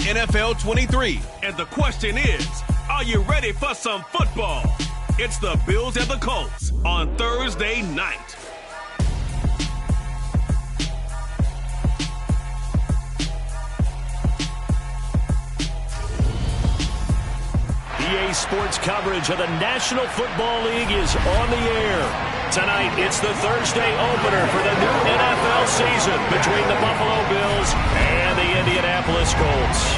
NFL 23. And the question is, are you ready for some football? It's the Bills and the Colts on Thursday night. EA Sports coverage of the National Football League is on the air. Tonight, it's the Thursday opener for the new NFL season between the Buffalo Bills and the Indianapolis Colts.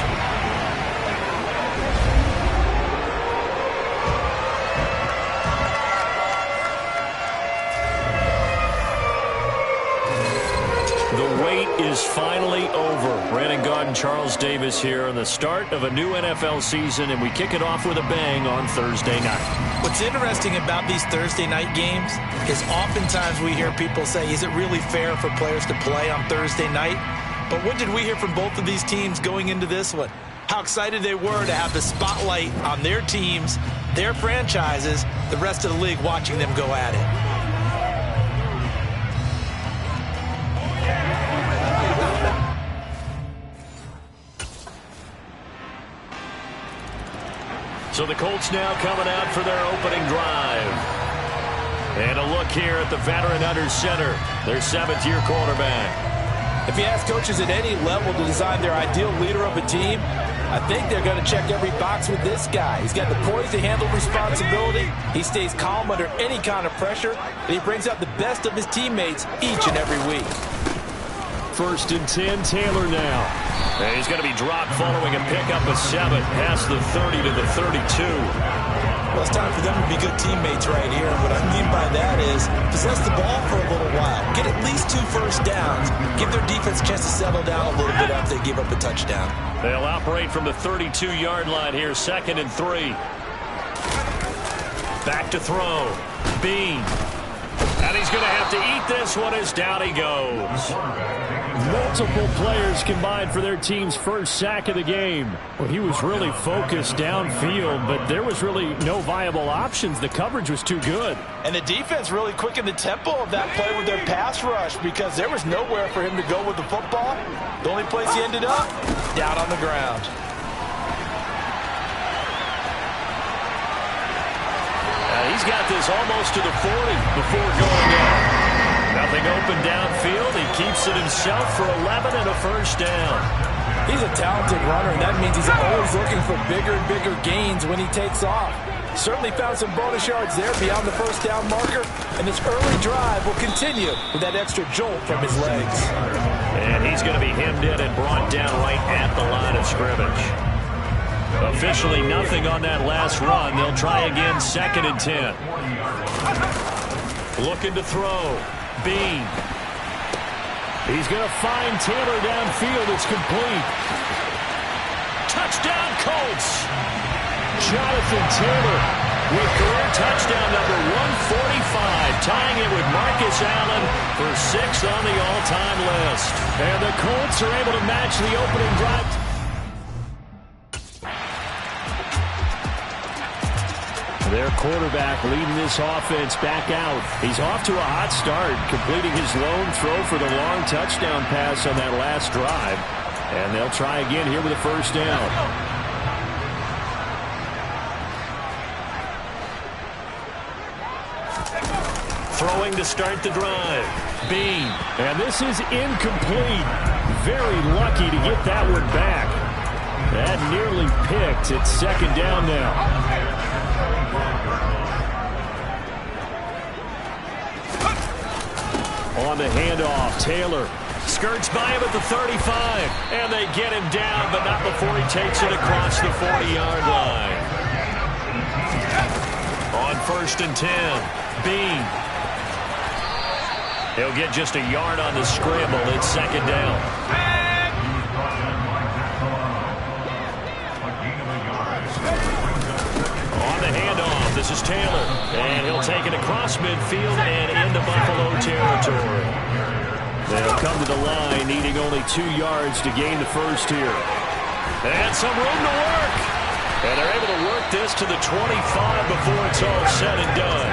The wait is finally over. Brandon Gaudin and Charles Davis here on the start of a new NFL season, and we kick it off with a bang on Thursday night. What's interesting about these Thursday night games is oftentimes we hear people say, is it really fair for players to play on Thursday night? But what did we hear from both of these teams going into this one? How excited they were to have the spotlight on their teams, their franchises, the rest of the league watching them go at it. So the Colts now coming out for their opening drive. And a look here at the veteran under center, their seventh-year quarterback. If you ask coaches at any level to design their ideal leader of a team, I think they're going to check every box with this guy. He's got the poise to handle responsibility. He stays calm under any kind of pressure, and he brings out the best of his teammates each and every week. 1st and 10, Taylor now. And he's going to be dropped following a pickup of 7 past the 30 to the 32. Well, it's time for them to be good teammates right here. And what I mean by that is possess the ball for a little while. Get at least 2 first downs. Give their defense a chance to settle down a little bit after they give up a touchdown. They'll operate from the 32-yard line here, 2nd and 3. Back to throw. Bean. And he's going to have to eat this one as down he goes. Multiple players combined for their team's first sack of the game. Well, he was really focused downfield, but there was really no viable options. The coverage was too good. And the defense really quickened the tempo of that play with their pass rush because there was nowhere for him to go with the football. The only place he ended up, down on the ground. He's got this almost to the 40 before going down. Nothing open downfield. He keeps it himself for 11 and a first down. He's a talented runner, and that means he's always looking for bigger and bigger gains when he takes off. Certainly found some bonus yards there beyond the first down marker, and this early drive will continue with that extra jolt from his legs. And he's going to be hemmed in and brought down right at the line of scrimmage. Officially nothing on that last run. They'll try again, 2nd and 10. Looking to throw. Bean. He's going to find Taylor downfield. It's complete. Touchdown, Colts. Jonathan Taylor with career touchdown number 145, tying it with Marcus Allen for 6th on the all-time list. And the Colts are able to match the opening drive. Their quarterback leading this offense back out. He's off to a hot start, completing his lone throw for the long touchdown pass on that last drive. And they'll try again here with a first down. Throwing to start the drive. Bean. And this is incomplete. Very lucky to get that one back. That nearly picked. It's 2nd down now. On the handoff, Taylor skirts by him at the 35, and they get him down, but not before he takes it across the 40-yard line. On 1st and 10, Bean. He'll get just a yard on the scramble. It's 2nd down. On the handoff, this is Taylor, and he'll take it across midfield and into Buffalo territory. They'll come to the line, needing only 2 yards to gain the first here. And some room to work. And they're able to work this to the 25 before it's all said and done.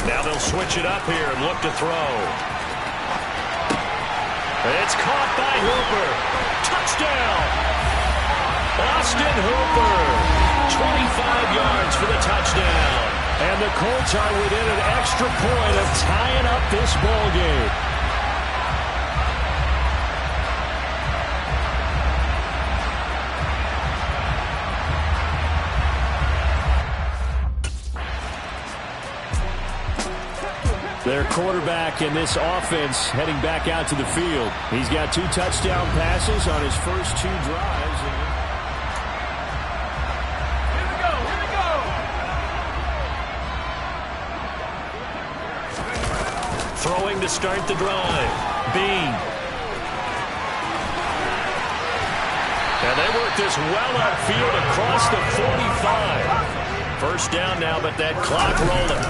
Now they'll switch it up here and look to throw. It's caught by Hooper. Touchdown! Austin Hooper. 25 yards for the touchdown. And the Colts are within an extra point of tying up this ball game. Their quarterback in this offense heading back out to the field. He's got 2 touchdown passes on his first 2 drives. Here we go. Throwing to start the drive. Bean. And they work this well upfield across the 45. First down now, but that clock rolling.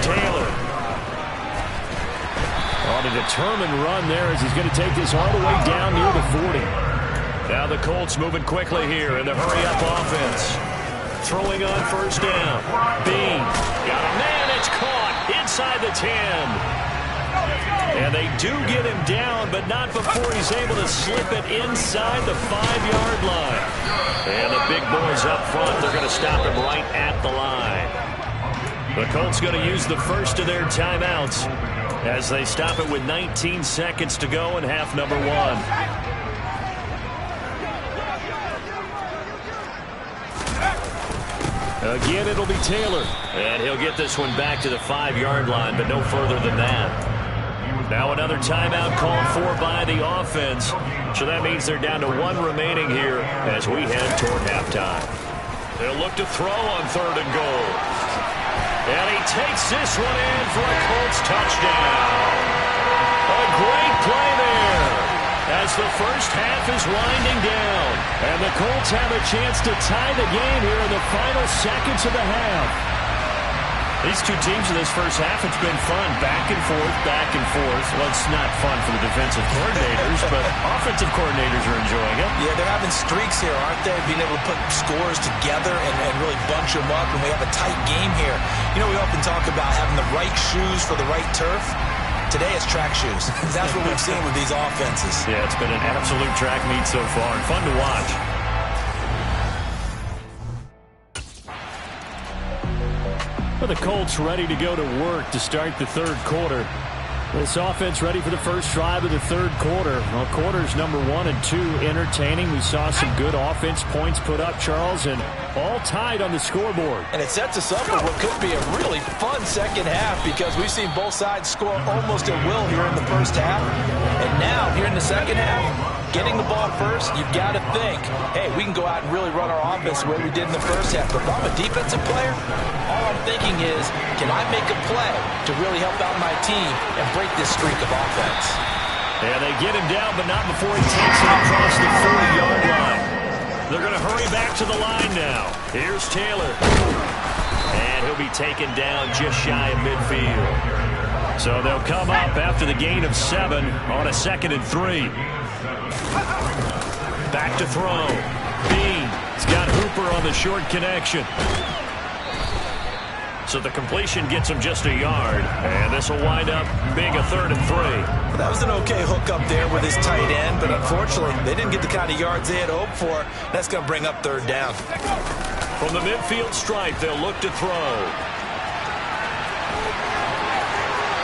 Taylor. On a determined run there as he's going to take this all the way down near the 40. Now the Colts moving quickly here in the hurry-up offense. Throwing on first down. Bean. Got a man. It's caught inside the 10. And they do get him down, but not before he's able to slip it inside the 5-yard line. And the big boys up front, they're going to stop him right at the line. The Colts going to use the first of their timeouts as they stop it with 19 seconds to go in half number 1. Again, it'll be Taylor. And he'll get this one back to the 5-yard line, but no further than that. Now another timeout called for by the offense. So that means they're down to 1 remaining here as we head toward halftime. They'll look to throw on 3rd and goal. And he takes this one in for a Colts touchdown. A great play there as the first half is winding down. And the Colts have a chance to tie the game here in the final seconds of the half. These 2 teams in this first half, it's been fun. Back and forth, back and forth. Well, it's not fun for the defensive coordinators, but offensive coordinators are enjoying it. Yeah, they're having streaks here, aren't they? Being able to put scores together and really bunch them up, and we have a tight game here. You know, we often talk about having the right shoes for the right turf. Today it's track shoes. That's what we've seen with these offenses. Yeah, it's been an absolute track meet so far, and fun to watch. Well, the Colts ready to go to work to start the 3rd quarter. This offense ready for the first drive of the 3rd quarter. Well, quarters number 1 and 2 entertaining. We saw some good offense points put up, Charles, and all tied on the scoreboard. And it sets us up for what could be a really fun second half because we've seen both sides score almost at will here in the first half. And now, here in the second half, getting the ball first, you've got to think, hey, we can go out and really run our offense the way we did in the first half. But if I'm a defensive player, all I'm thinking is, can I make a play to really help out my team and break this streak of offense? And they get him down, but not before he takes it across the 40-yard line. They're going to hurry back to the line now. Here's Taylor. And he'll be taken down just shy of midfield. So they'll come up after the gain of 7 on a 2nd and 3. Back to throw. Bean. He's got Hooper on the short connection. So the completion gets him just a yard. And this will wind up being a 3rd and 3. That was an okay hook up there with his tight end, but unfortunately, they didn't get the kind of yards they had hoped for. That's going to bring up 3rd down. From the midfield stripe, they'll look to throw.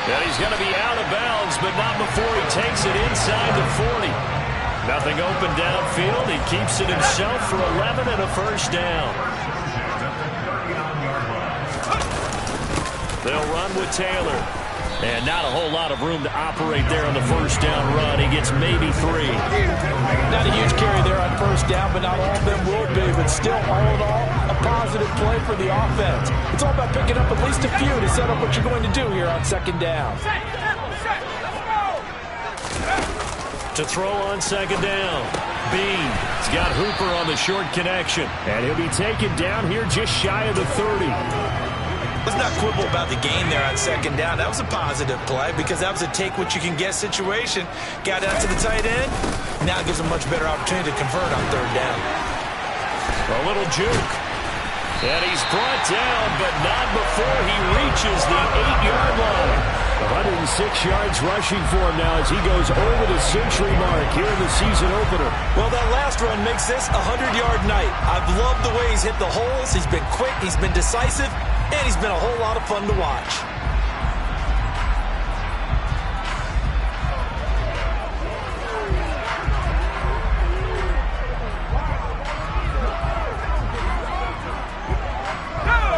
And he's going to be out of bounds, but not before he takes it inside the 40. Nothing open downfield. He keeps it himself for 11 and a first down. They'll run with Taylor. And not a whole lot of room to operate there on the first down run. He gets maybe 3. Not a huge carry there on first down, but not all of them will be. But still, all in all, a positive play for the offense. It's all about picking up at least a few to set up what you're going to do here on 2nd down. To throw on 2nd down. Bean. He's got Hooper on the short connection. And he'll be taken down here just shy of the 30. Let's not quibble about the gain there on 2nd down. That was a positive play because that was a take-what-you-can-get situation. Got out to the tight end. Now it gives a much better opportunity to convert on 3rd down. A little juke. And he's brought down, but not before he reaches the 8-yard line. 106 yards rushing for him now as he goes over the century mark here in the season opener. Well, that last run makes this a 100-yard night. I've loved the way he's hit the holes. He's been quick, he's been decisive, and he's been a whole lot of fun to watch.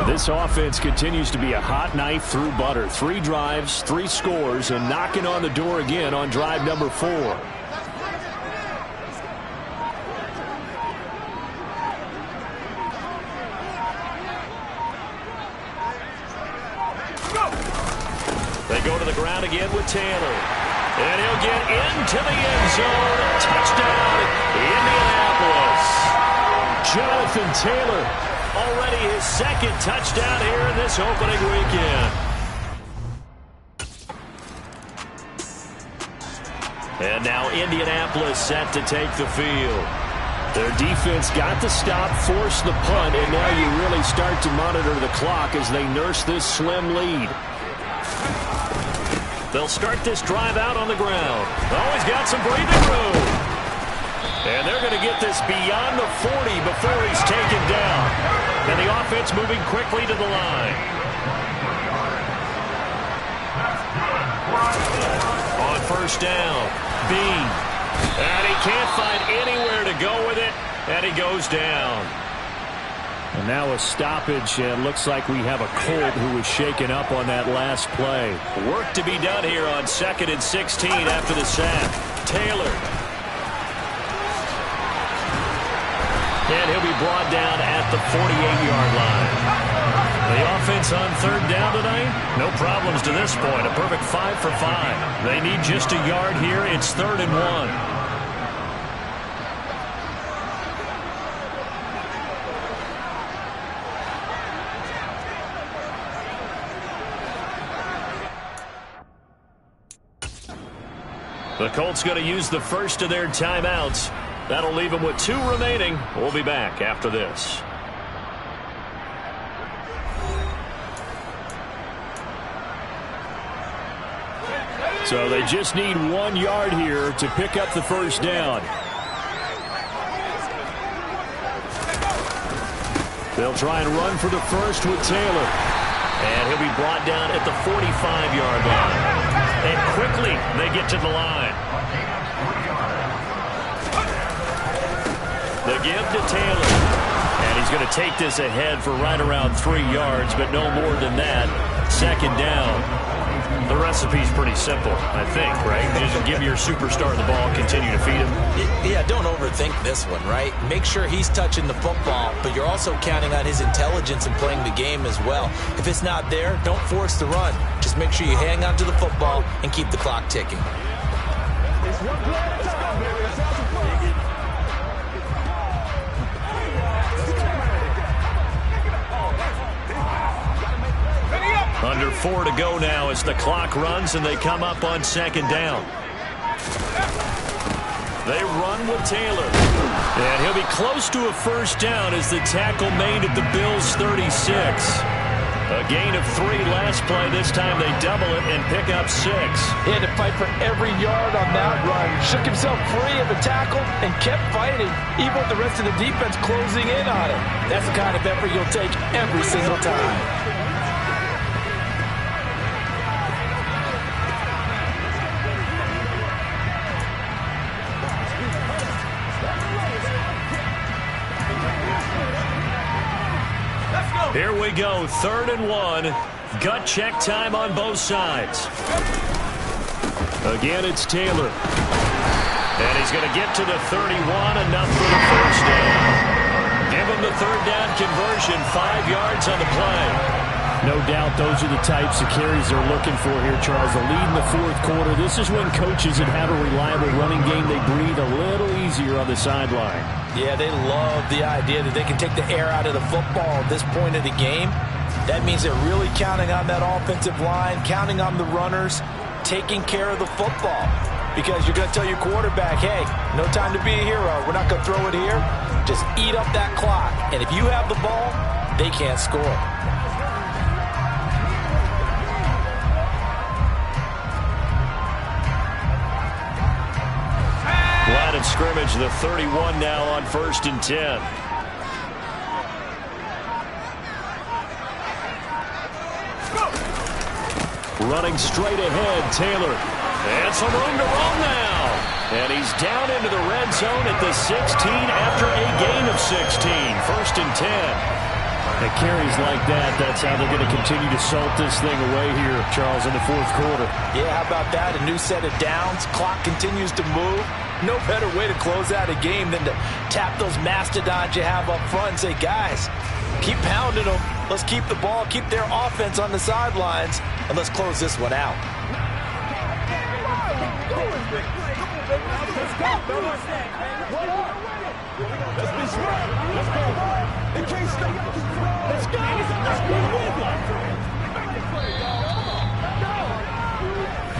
This offense continues to be a hot knife through butter. 3 drives, 3 scores, and knocking on the door again on drive number 4. They go to the ground again with Taylor. And he'll get into the end zone. Touchdown, Indianapolis. Jonathan Taylor. Already his 2nd touchdown here in this opening weekend. And now Indianapolis set to take the field. Their defense got the stop, forced the punt, and now you really start to monitor the clock as they nurse this slim lead. They'll start this drive out on the ground. Oh, he's got some breathing room. And they're going to get this beyond the 40 before he's taken down. And the offense moving quickly to the line. On first down, Bean. And he can't find anywhere to go with it, and he goes down. And now a stoppage, and looks like we have a Colt who was shaken up on that last play. Work to be done here on 2nd and 16 after the sack. Taylor. And he'll be brought down at the 48-yard line. The offense on 3rd down tonight, no problems to this point. A perfect 5 for 5. They need just a yard here. It's 3rd and 1. The Colts going to use the first of their timeouts. That'll leave them with 2 remaining. We'll be back after this. So they just need 1 yard here to pick up the first down. They'll try and run for the first with Taylor. And he'll be brought down at the 45-yard line. And quickly they get to the line. The give to Taylor. And he's going to take this ahead for right around 3 yards, but no more than that. 2nd down. The recipe's pretty simple, I think, right? Just give your superstar the ball, continue to feed him. Yeah, don't overthink this one, right? Make sure he's touching the football, but you're also counting on his intelligence and playing the game as well. If it's not there, don't force the run. Just make sure you hang on to the football and keep the clock ticking. It's one play at a time, baby. That's how to play. Under 4 to go now as the clock runs and they come up on 2nd down. They run with Taylor. And he'll be close to a first down as the tackle made at the Bills' 36. A gain of 3 last play. This time they double it and pick up 6. He had to fight for every yard on that run. Shook himself free of the tackle and kept fighting, even with the rest of the defense closing in on him. That's the kind of effort you'll take every single time. Here we go, 3rd and 1. Gut check time on both sides. Again, it's Taylor. And he's going to get to the 31, enough for the first down. Give him the 3rd down conversion, 5 yards on the play. No doubt those are the types of carries they're looking for here, Charles. The lead in the 4th quarter. This is when coaches that have a reliable running game, they breathe a little easier on the sideline. Yeah, they love the idea that they can take the air out of the football at this point of the game. That means they're really counting on that offensive line, counting on the runners, taking care of the football. Because you're going to tell your quarterback, hey, no time to be a hero. We're not going to throw it here. Just eat up that clock. And if you have the ball, they can't score. Line of scrimmage, the 31 now on 1st and 10. Running straight ahead, Taylor. And some room to roam now. And he's down into the red zone at the 16 after a gain of 16. 1st and 10. At carries like that, that's how they're going to continue to salt this thing away here, Charles, in the 4th quarter. Yeah, how about that? A new set of downs. Clock continues to move. No better way to close out a game than to tap those mastodons you have up front and say, guys, keep pounding them. Let's keep the ball, keep their offense on the sidelines, and let's close this one out. Let's be smart. Let's go. They can't stay up. Let's go. Let's go with it.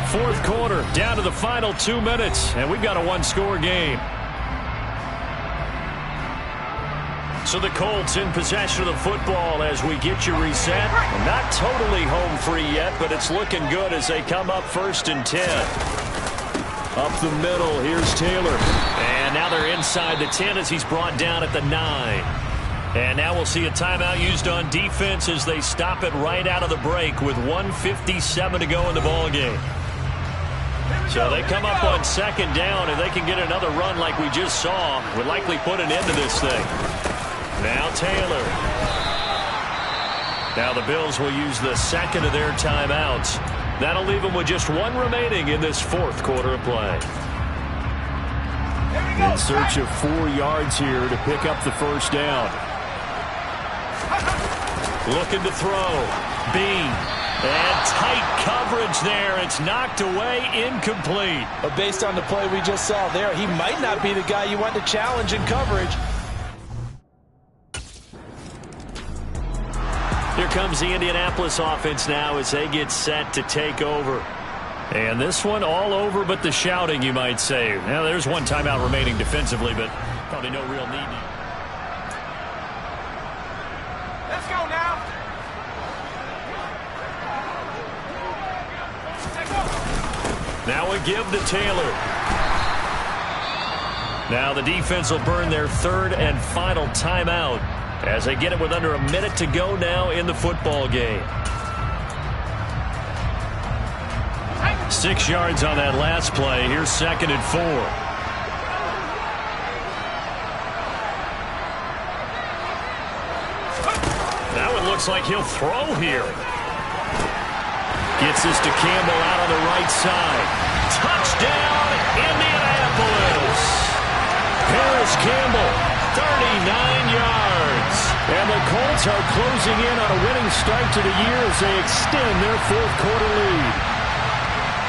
4th quarter, down to the final 2 minutes, and we've got a one-score game. So the Colts in possession of the football as we get you reset. Not totally home free yet, but it's looking good as they come up 1st and 10. Up the middle, here's Taylor. And now they're inside the 10 as he's brought down at the 9. And now we'll see a timeout used on defense as they stop it right out of the break with 1:57 to go in the ballgame. So they come up on 2nd down, and they can get another run like we just saw. Would likely put an end to this thing. Now Taylor. Now the Bills will use the 2nd of their timeouts. That'll leave them with just 1 remaining in this 4th quarter of play. In search of 4 yards here to pick up the 1st down. Looking to throw. Bean. And tight coverage there. It's knocked away, incomplete. But based on the play we just saw there, he might not be the guy you want to challenge in coverage. Here comes the Indianapolis offense now as they get set to take over. And this one all over but the shouting, you might say. Now, there's 1 timeout remaining defensively, but probably no real need. Let's go now. Now a give to Taylor. Now the defense will burn their 3rd and final timeout as they get it with under a minute to go now in the football game. 6 yards on that last play. Here's 2nd and 4. Now it looks like he'll throw here. Gets this to Campbell out on the right side. Touchdown, Indianapolis. Paris Campbell, 39 yards. And the Colts are closing in on a winning start to the year as they extend their 4th quarter lead.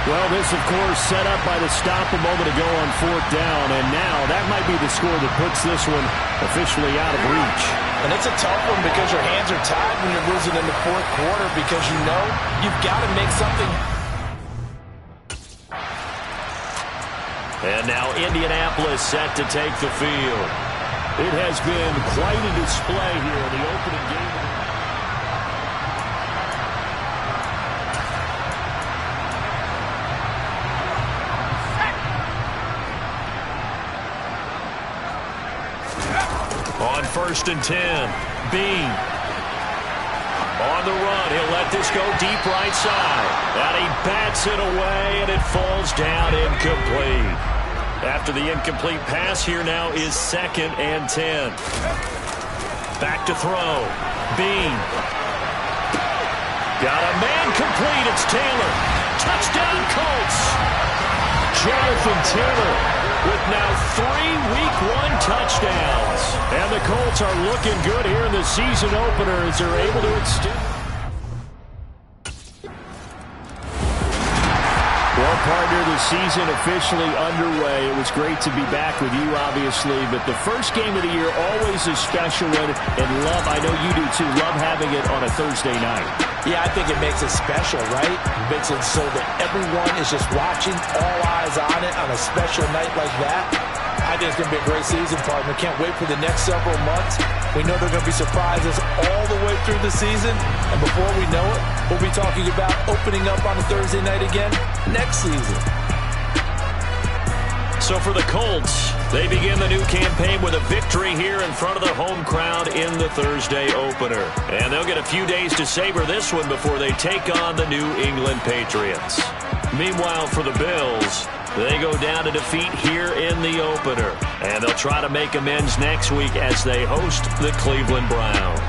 Well, this, of course, set up by the stop a moment ago on 4th down, and now that might be the score that puts this one officially out of reach. And it's a tough one because your hands are tied when you're losing in the 4th quarter because you know you've got to make something. And now Indianapolis set to take the field. It has been quite a display here in the opening game. On 1st and 10, Bean. On the run, he'll let this go deep right side. And he bats it away, and it falls down incomplete. After the incomplete pass, here now is 2nd and 10. Back to throw. Bean. Got a man complete. It's Taylor. Touchdown, Colts. Jonathan Taylor with now 3 Week 1 touchdowns. And the Colts are looking good here in the season opener as they're able to extend. Well, partner, the season officially underway. It was great to be back with you, obviously, but the first game of the year always a special one, and I know you do too, love having it on a Thursday night. Yeah, I think it makes it special, right? It makes it so that everyone is just watching, all eyes on it on a special night like that. I I think it's going to be a great season, partner. Can't wait for the next several months. We know there are going to be surprises all the way through the season. And before we know it, we'll be talking about opening up on a Thursday night again next season. So for the Colts, they begin the new campaign with a victory here in front of the home crowd in the Thursday opener. And they'll get a few days to savor this one before they take on the New England Patriots. Meanwhile, for the Bills, they go down to defeat here in the opener. And they'll try to make amends next week as they host the Cleveland Browns.